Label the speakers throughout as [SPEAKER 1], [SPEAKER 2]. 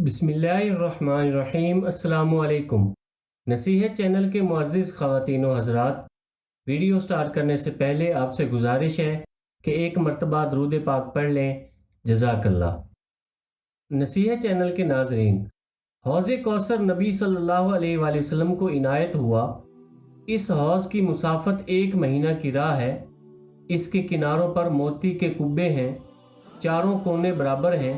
[SPEAKER 1] بسم اللہ الرحمن الرحیم۔ السلام علیکم۔ نصیحت چینل کے معزز خواتین و حضرات، ویڈیو سٹارٹ کرنے سے پہلے آپ سے گزارش ہے کہ ایک مرتبہ درود پاک پڑھ لیں۔ جزاک اللہ۔ نصیحت چینل کے ناظرین، حوض کوثر نبی صلی اللہ علیہ وآلہ وسلم کو عنایت ہوا۔ اس حوض کی مسافت 1 مہینہ کی راہ ہے۔ اس کے کناروں پر موتی کے کبے ہیں، چاروں کونے برابر ہیں۔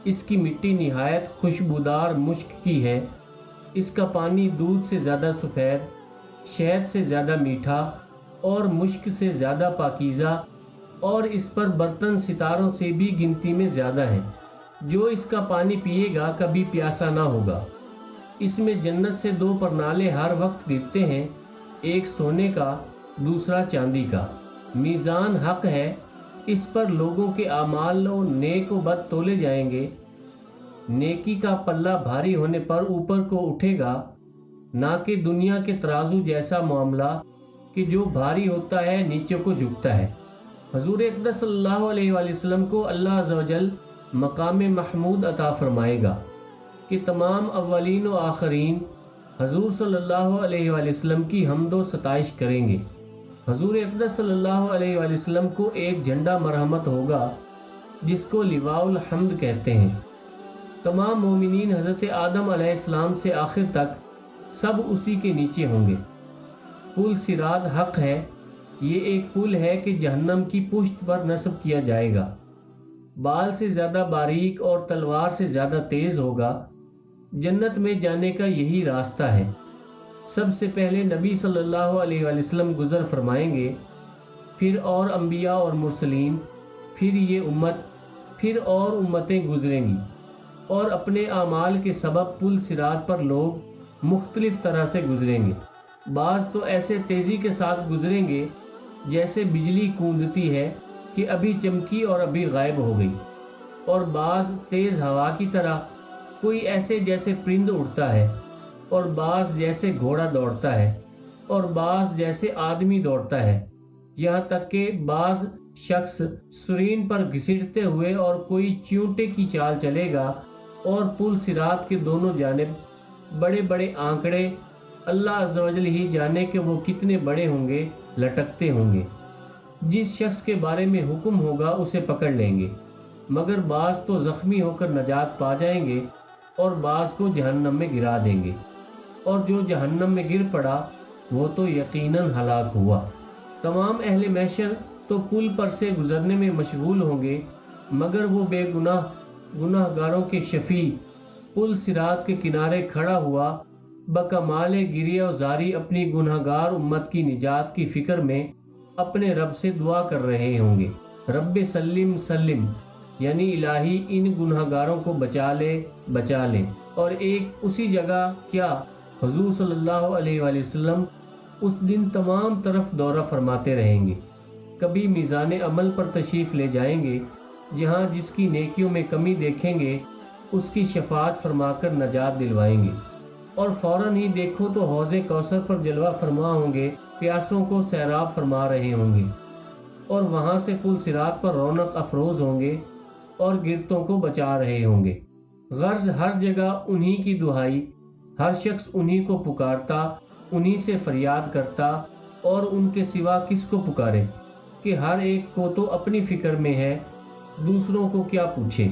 [SPEAKER 1] اس کی مٹی نہایت خوشبودار مشک کی ہے۔ اس کا پانی دودھ سے زیادہ سفید، شہد سے زیادہ میٹھا اور مشک سے زیادہ پاکیزہ، اور اس پر برتن ستاروں سے بھی گنتی میں زیادہ ہیں۔ جو اس کا پانی پیے گا کبھی پیاسا نہ ہوگا۔ اس میں جنت سے 2 پرنالے ہر وقت گرتے ہیں، ایک سونے کا، دوسرا چاندی کا۔ میزان حق ہے، اس پر لوگوں کے اعمال و نیک و بد تولے جائیں گے۔ نیکی کا پلہ بھاری ہونے پر اوپر کو اٹھے گا، نہ کہ دنیا کے ترازو جیسا معاملہ کہ جو بھاری ہوتا ہے نیچے کو جھکتا ہے۔ حضور اقدس صلی اللہ علیہ وآلہ وسلم کو اللہ عز و جل مقام محمود عطا فرمائے گا کہ تمام اولین و آخرین حضور صلی اللہ علیہ وآلہ وسلم کی حمد و ستائش کریں گے۔ حضور اقدس صلی اللہ علیہ وآلہ وسلم کو ایک جھنڈا مرحمت ہوگا جس کو لواء الحمد کہتے ہیں۔ تمام مومنین حضرت آدم علیہ السلام سے آخر تک سب اسی کے نیچے ہوں گے۔ پل صراط حق ہے، یہ ایک پل ہے کہ جہنم کی پشت پر نصب کیا جائے گا۔ بال سے زیادہ باریک اور تلوار سے زیادہ تیز ہوگا۔ جنت میں جانے کا یہی راستہ ہے۔ سب سے پہلے نبی صلی اللہ علیہ وآلہ وسلم گزر فرمائیں گے، پھر اور انبیاء اور مرسلین، پھر یہ امت، پھر اور امتیں گزریں گی، اور اپنے اعمال کے سبب پل صراط پر لوگ مختلف طرح سے گزریں گے۔ بعض تو ایسے تیزی کے ساتھ گزریں گے جیسے بجلی کوندتی ہے کہ ابھی چمکی اور ابھی غائب ہو گئی، اور بعض تیز ہوا کی طرح، کوئی ایسے جیسے پرند اڑتا ہے، اور بعض جیسے گھوڑا دوڑتا ہے، اور بعض جیسے آدمی دوڑتا ہے، یہاں تک کہ بعض شخص سرین پر گھسیٹتے ہوئے اور کوئی چیونٹے کی چال چلے گا، اور پل صراط کے دونوں جانب بڑے بڑے آنکڑے، اللہ عز و جل ہی جانے کہ وہ کتنے بڑے ہوں گے، لٹکتے ہوں گے۔ جس شخص کے بارے میں حکم ہوگا اسے پکڑ لیں گے، مگر بعض تو زخمی ہو کر نجات پا جائیں گے اور بعض کو جہنم میں گرا دیں گے، اور جو جہنم میں گر پڑا وہ تو یقیناً ہلاک ہوا۔ تمام اہل محشر تو پل پر سے گزرنے میں مشغول ہوں گے، مگر وہ بے گناہ گاروں کے شفیع پل صراط کے کنارے کھڑا ہوا بکمال گریہ و زاری اپنی گناہ گار امت کی نجات کی فکر میں اپنے رب سے دعا کر رہے ہوں گے، رب سلم سلم، یعنی الہی ان گناہ گاروں کو بچا لے۔ اور ایک اسی جگہ کیا حضور صلی اللہ علیہ وآلہ وسلم اس دن تمام طرف دورہ فرماتے رہیں گے۔ کبھی میزان عمل پر تشریف لے جائیں گے، جہاں جس کی نیکیوں میں کمی دیکھیں گے اس کی شفاعت فرما کر نجات دلوائیں گے، اور فوراً ہی دیکھو تو حوض کوثر پر جلوہ فرما ہوں گے، پیاسوں کو سیراب فرما رہے ہوں گے، اور وہاں سے پل صراط پر رونق افروز ہوں گے اور گرتوں کو بچا رہے ہوں گے۔ غرض ہر جگہ انہی کی دہائی، ہر شخص انہی کو پکارتا، انہی سے فریاد کرتا، اور ان کے سوا کس کو پکارے کہ ہر ایک کو تو اپنی فکر میں ہے، دوسروں کو کیا پوچھے۔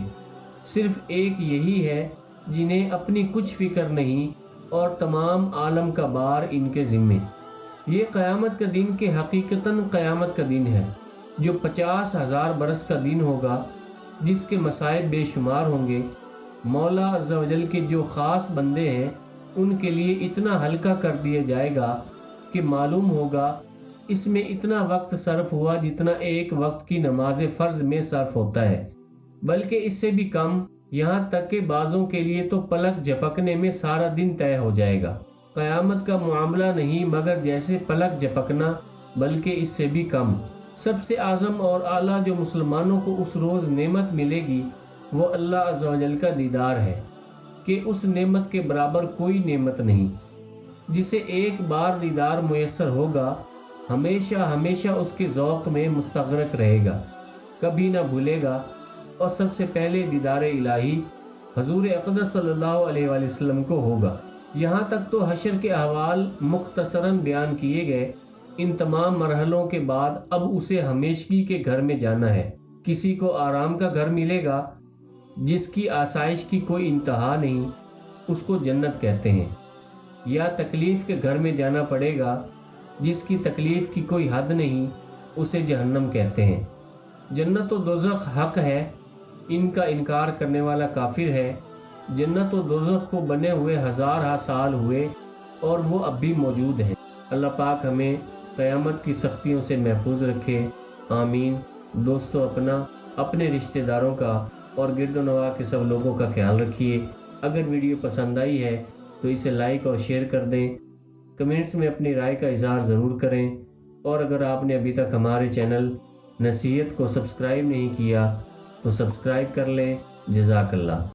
[SPEAKER 1] صرف ایک یہی ہے جنہیں اپنی کچھ فکر نہیں، اور تمام عالم کا بار ان کے ذمے۔ یہ قیامت کا دن کہ حقیقتاً قیامت کا دن ہے، جو 50,000 برس کا دن ہوگا، جس کے مصائب بے شمار ہوں گے۔ مولا عز و جل کے جو خاص بندے ہیں ان کے لیے اتنا ہلکا کر دیا جائے گا کہ معلوم ہوگا اس میں اتنا وقت صرف ہوا جتنا ایک وقت کی نماز فرض میں صرف ہوتا ہے، بلکہ اس سے بھی کم، یہاں تک کہ بعضوں کے لیے تو پلک جھپکنے میں سارا دن طے ہو جائے گا۔ قیامت کا معاملہ نہیں مگر جیسے پلک جھپکنا، بلکہ اس سے بھی کم۔ سب سے اعظم اور اعلیٰ جو مسلمانوں کو اس روز نعمت ملے گی وہ اللہ عز و جل کا دیدار ہے، کہ اس نعمت کے برابر کوئی نعمت نہیں۔ جسے ایک بار دیدار میسر ہوگا ہمیشہ ہمیشہ اس کے ذوق میں مستغرق رہے گا، کبھی نہ بھولے گا، اور سب سے پہلے دیدار الہی حضور اقدس صلی اللہ علیہ وآلہ وسلم کو ہوگا۔ یہاں تک تو حشر کے احوال مختصراً بیان کیے گئے۔ ان تمام مرحلوں کے بعد اب اسے ہمیشگی کے گھر میں جانا ہے۔ کسی کو آرام کا گھر ملے گا جس کی آسائش کی کوئی انتہا نہیں، اس کو جنت کہتے ہیں، یا تکلیف کے گھر میں جانا پڑے گا جس کی تکلیف کی کوئی حد نہیں، اسے جہنم کہتے ہیں۔ جنت و دوزخ حق ہے، ان کا انکار کرنے والا کافر ہے۔ جنت و دوزخ کو بنے ہوئے ہزارہ سال ہوئے اور وہ اب بھی موجود ہیں۔ اللہ پاک ہمیں قیامت کی سختیوں سے محفوظ رکھے، آمین۔ دوستو، اپنے رشتہ داروں کا اور گرد و نواح کے سب لوگوں کا خیال رکھیے۔ اگر ویڈیو پسند آئی ہے تو اسے لائک اور شیئر کر دیں۔ کمنٹس میں اپنی رائے کا اظہار ضرور کریں، اور اگر آپ نے ابھی تک ہمارے چینل نصیحت کو سبسکرائب نہیں کیا تو سبسکرائب کر لیں۔ جزاک اللہ۔